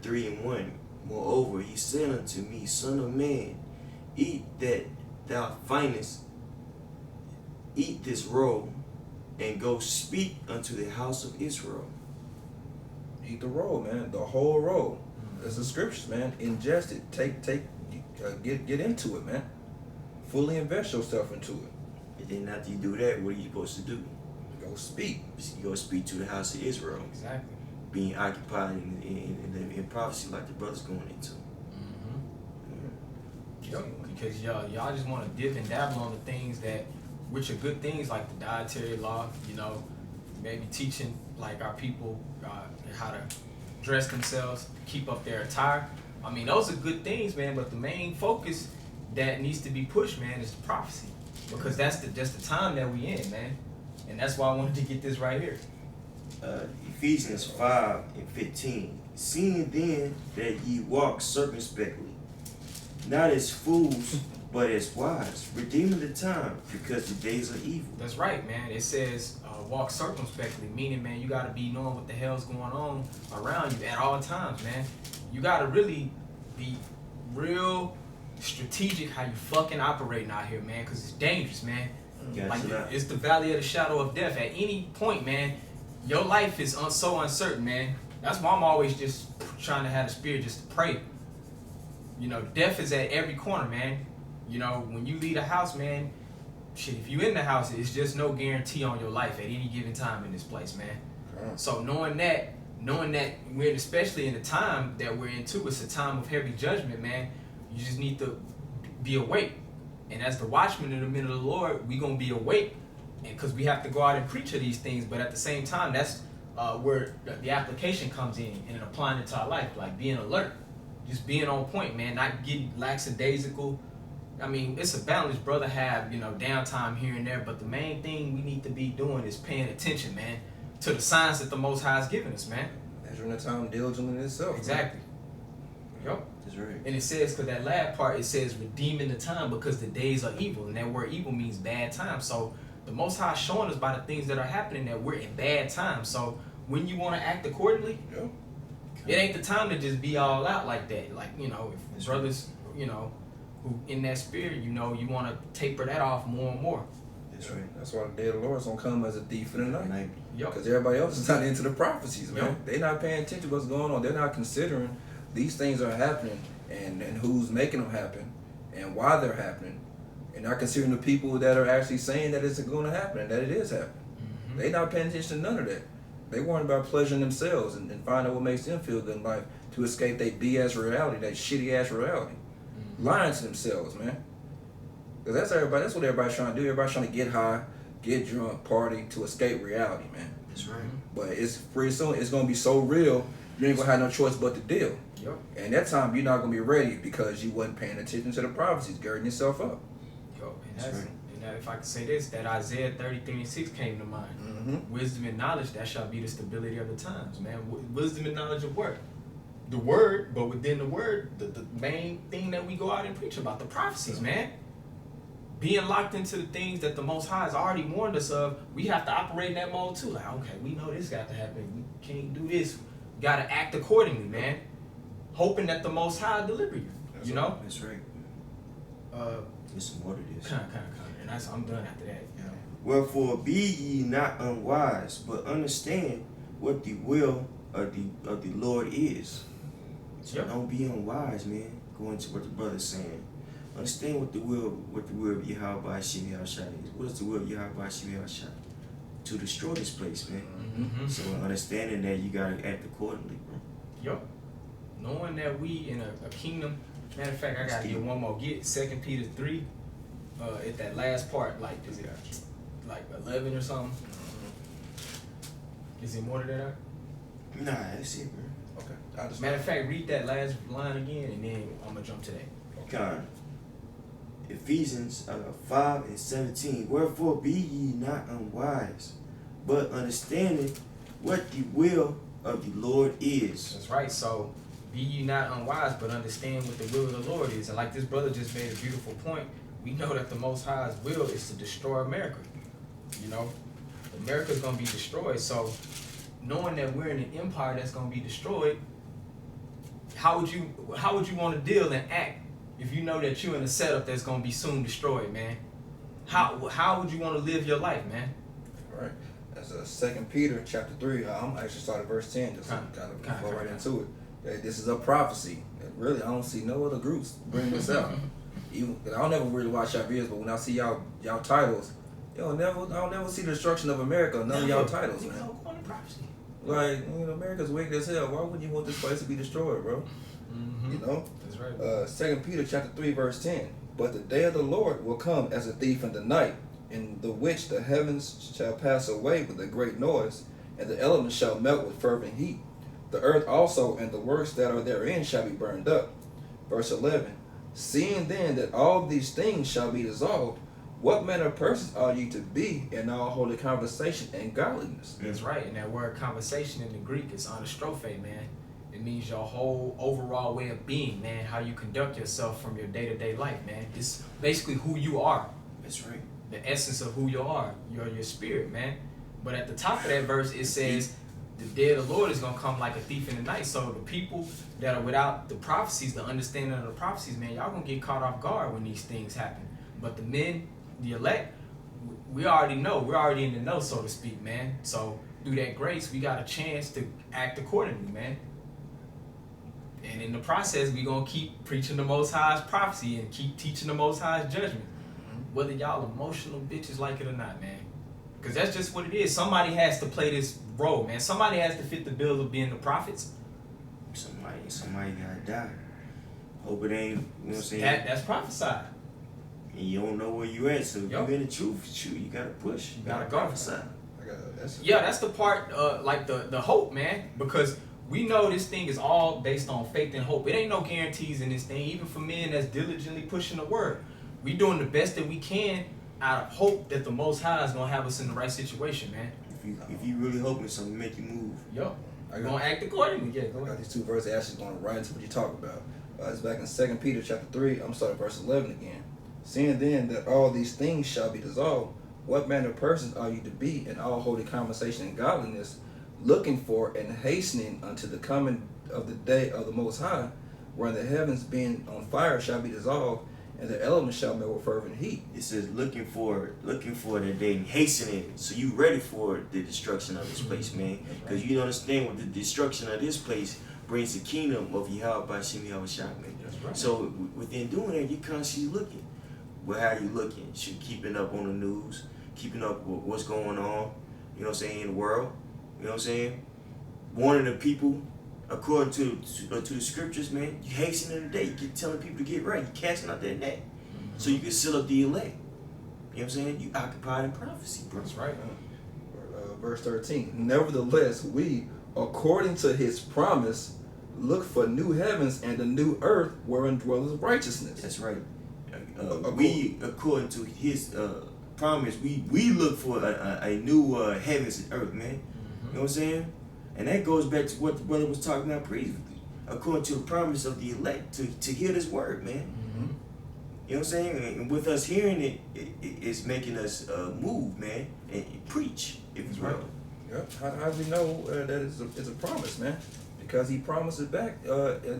3:1. Moreover, he said unto me, Son of man, eat that thou findest, eat this roll, and go speak unto the house of Israel. Eat the roll, man. The whole roll. That's the scriptures, man. Ingest it. Get into it, man. Fully invest yourself into it. And then after you do that, what are you supposed to do? Go speak. You go speak to the house of Israel. Exactly. Being occupied in prophecy like the brother's going into. Yep. Because y'all just want to dip and dabble on the things that, which are good things like the dietary law, maybe teaching like our people how to dress themselves, keep up their attire. I mean, those are good things, man, but the main focus that needs to be pushed, man, is the prophecy. Because that's the time that we in, man. And that's why I wanted to get this right here. Ephesians 5:15. Seeing then that ye walk circumspectly, not as fools, but as wise, redeeming the time, because the days are evil. That's right, man. It says walk circumspectly, meaning, man, you got to be knowing what the hell's going on around you at all times, man. You got to really be real strategic how you fucking operating out here, man, because it's dangerous, man. Like, it's the valley of the shadow of death. At any point, man, your life is so uncertain, man. That's why I'm always just trying to have the spirit just to pray. Death is at every corner, man. When you leave the house, man, shit, if you in the house, it's just no guarantee on your life at any given time in this place, man. So knowing that we're especially in the time that we're into, it's a time of heavy judgment, man. You just need to be awake. And as the watchman in the middle of the Lord, we gonna be awake, and because we have to go out and preach of these things. But at the same time, that's where the application comes in and applying it to our life, like being alert, just being on point, man, not getting lackadaisical. I mean, it's a balance, brother. Have downtime here and there, but the main thing we need to be doing is paying attention, man, to the signs that the Most High has given us, man. Measuring the time diligently in itself. Exactly. Yep. That's right. And it says, because that last part, it says redeeming the time because the days are evil. And that word evil means bad time. So the Most High is showing us by the things that are happening that we're in bad times. So when you want to act accordingly, it ain't the time to just be all out like that. Like, if brothers, who in that spirit, you want to taper that off more and more. That's right. That's why the day of the Lord is going to come as a thief in the night. Yep. Because everybody else is not into the prophecies, man. Yep. They're not paying attention to what's going on. They're not considering these things are happening and who's making them happen and why they're happening. And not considering the people that are actually saying that it's going to happen and that it is happening. Mm-hmm. They're not paying attention to none of that. They worrying about pleasuring themselves and finding out what makes them feel good in life to escape their BS reality, that shitty ass reality. Mm-hmm. Lying to themselves, man. Because that's what everybody's trying to do. Everybody's trying to get high, get drunk, party to escape reality, man. That's right. But it's pretty soon it's gonna be so real, you ain't gonna have no choice but to deal. Yep. And that time you're not gonna be ready because you wasn't paying attention to the prophecies, girding yourself up. Yo, and That's right. and if I could say this, that Isaiah 33:6 came to mind. Mm-hmm. Wisdom and knowledge, that shall be the stability of the times, man. Wisdom and knowledge of what? The word, but within the word, the main thing that we go out and preach about, the prophecies, man. Being locked into the things that the Most High has already warned us of, we have to operate in that mode too. Like, okay, we know this got to happen. We can't do this. We got to act accordingly, man. Hoping that the Most High deliver you. That's right. That's right. There's some more to this. Kind. And I'm done after that. Wherefore be ye not unwise, but understand what the will of the Lord is. So Yep. don't be unwise, man. Going to what the brother's saying. Understand what the will of Yahweh Shimi Hashai is. What is the will of Yahweh Shimi Hashai? To destroy this place, man. Mm-hmm. So understanding that you gotta act accordingly, bro. Yup. Knowing that we in a kingdom. Matter of fact, I gotta get one more. Get 2 Peter 3. At that last part, like is it like 11 or something? Is it more than that? Nah, that's it, bro. Okay. Matter of fact, read that last line again, and then I'm gonna jump to that. Okay. Ephesians 5:17. Wherefore be ye not unwise, but understanding what the will of the Lord is. That's right. So be ye not unwise, but understand what the will of the Lord is. And like this brother just made a beautiful point, we know that the Most High's will is to destroy America. America's gonna be destroyed. So knowing that we're in an empire that's gonna be destroyed, how would you want to deal and act if you know that you're in a setup that's gonna be soon destroyed, man? How would you want to live your life, man? All right. That's 2 Peter chapter 3. I'm actually starting verse 10, just kind of go right into it. That this is a prophecy. And really, I don't see no other groups bring this out. Even I don't never really watch y'all videos, but when I see y'all titles, I'll never see the destruction of America. None of y'all titles, man. Prophecy. Like, America's wicked as hell. Why wouldn't you want this place to be destroyed, bro? Mm-hmm. You know? That's right. 2 Peter chapter 3, verse 10. But the day of the Lord will come as a thief in the night, in the which the heavens shall pass away with a great noise, and the elements shall melt with fervent heat. The earth also and the works that are therein shall be burned up. Verse 11. Seeing then that all these things shall be dissolved, what manner of persons are ye to be in all holy conversation and godliness? That's right. And that word conversation in the Greek is anastrophe, man. It means your whole overall way of being, man. How you conduct yourself from your day-to-day life, man. It's basically who you are. That's right. The essence of who you are. You're your spirit, man. But at the top of that verse, it says, the day of the Lord is going to come like a thief in the night. So the people that are without the prophecies, the understanding of the prophecies, man, y'all going to get caught off guard when these things happen. But the men, the elect, we already know. We're already in the know, so to speak, man. So through that grace, we got a chance to act accordingly, man. And in the process, we going to keep preaching the Most High's prophecy and keep teaching the Most High's judgment. Whether y'all emotional bitches like it or not, man. Because that's just what it is. Somebody has to play this role, man. Somebody has to fit the bill of being the prophets. Somebody gotta die. Hope it ain't, you know what I'm saying? That's prophesied. And you don't know where you at, so if Yup. you in the truth, shoot, you gotta push. You gotta go. prophesy. Yeah, that's the part, like the hope, man. Because we know this thing is all based on faith and hope. It ain't no guarantees in this thing, even for men that's diligently pushing the word. We doing the best that we can out of hope that the Most High is gonna have us in the right situation, man. If you really hoping something make you move. Yup. We're gonna act accordingly. Yeah, go I got ahead. these two verses actually going right into what you talk about. It's back in 2 Peter chapter 3. I'm starting verse 11 again. Seeing then that all these things shall be dissolved, what manner of persons are you to be in all holy conversation and godliness, looking for and hastening unto the coming of the day of the Most High, wherein the heavens being on fire shall be dissolved, and the elements shall melt with fervent heat. It says looking for the day, hastening. So you ready for the destruction of this place, man? Because you understand what the destruction of this place brings the kingdom of Yahweh by Shem Yahushua, man. That's right. So within doing that, you constantly looking. Well, how you looking? Keeping up on the news, keeping up with what's going on, you know what I'm saying, in the world. You know what I'm saying? Warning the people according to the scriptures, man. You hastening the day. You keep telling people to get right. You casting out that net. So you can seal up the elect. You know what I'm saying? You occupied in prophecy, bro. That's right. Verse 13. Nevertheless, we, according to his promise, look for new heavens and a new earth wherein dwelleth righteousness. That's right. We, according to his promise, we look for a new heavens and earth, man. You know what I'm saying? And that goes back to what the brother was talking about previously. According to the promise of the elect to hear this word, man. Mm-hmm. Mm-hmm. You know what I'm saying? And with us hearing it, it's making us move, man, and preach, if you will. Yep. How do we know that it's a promise, man? Because he promised it back in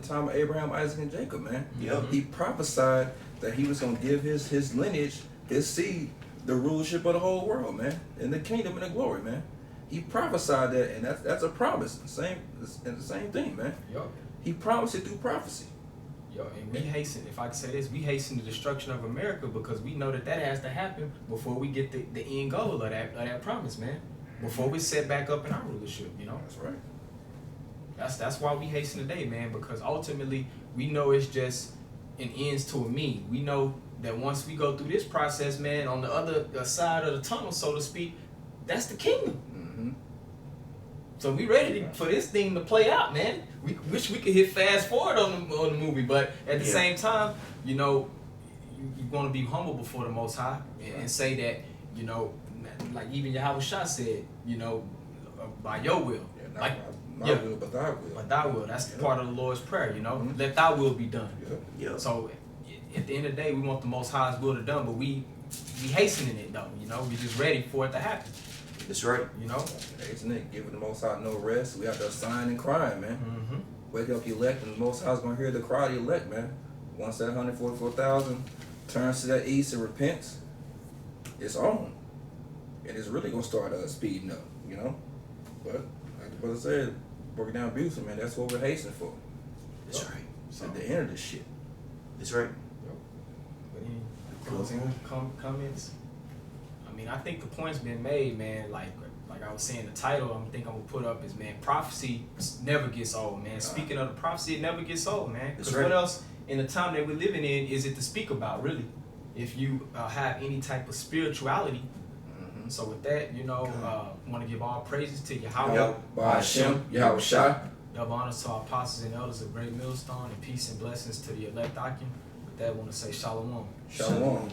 the time of Abraham, Isaac, and Jacob, man. Yep. He prophesied that he was going to give his lineage, his seed, the rulership of the whole world, man, and the kingdom and the glory, man. He prophesied that, and that's a promise. The same thing, man. Yo, He promised it through prophecy. and we hasten, if I can say this, we hasten the destruction of America because we know that has to happen before we get the end goal of that promise, man. Before we set back up in our rulership, you know. That's right. That's why we hasten today, man, because ultimately we know it's just an ends to a mean. We know that once we go through this process, man, on the other side of the tunnel, so to speak, that's the kingdom. Mm-hmm. So we ready for this thing to play out, man. We wish we could hit fast forward on the movie, but at the same time, you know, you want to be humble before the Most High and say that, you know, like even Yahweh Shah said, you know, by your will. Yeah, not Like, my will, but thy will. But thy will. That's Yeah. part of the Lord's prayer, you know. Mhm. Let thy will be done. Yeah. Yeah. So at the end of the day, we want the Most High's will to done, but we hastening it though, you know. We just ready for it to happen, That's right. you know. Isn't it? Giving the Most High no rest. We out there sighing and crying, man. Mm-hmm. wake up elect, and the Most High is gonna hear the cry of the elect, man. Once that 144,000 turns to that east and repents, it's on, and it's really gonna start speeding up, you know. But like the brother said, broke it down beautifully, man. That's what we're hastening for. That's right. So at the end of this shit. That's right. But any closing comments? I mean, I think the point's been made, man. Like I was saying, the title I'm gonna put up is, man, prophecy never gets old, man. Speaking of the prophecy, it never gets old, man. Because what else in the time that we're living in is it to speak about, really? If you have any type of spirituality. So with that, you know, want to give all praises to Yahweh. Hashem, Yahweh Shai. Double honors to our apostles and elders of Great Millstone, and peace and blessings to the elect Akim. With that, I want to say shalom. Shalom.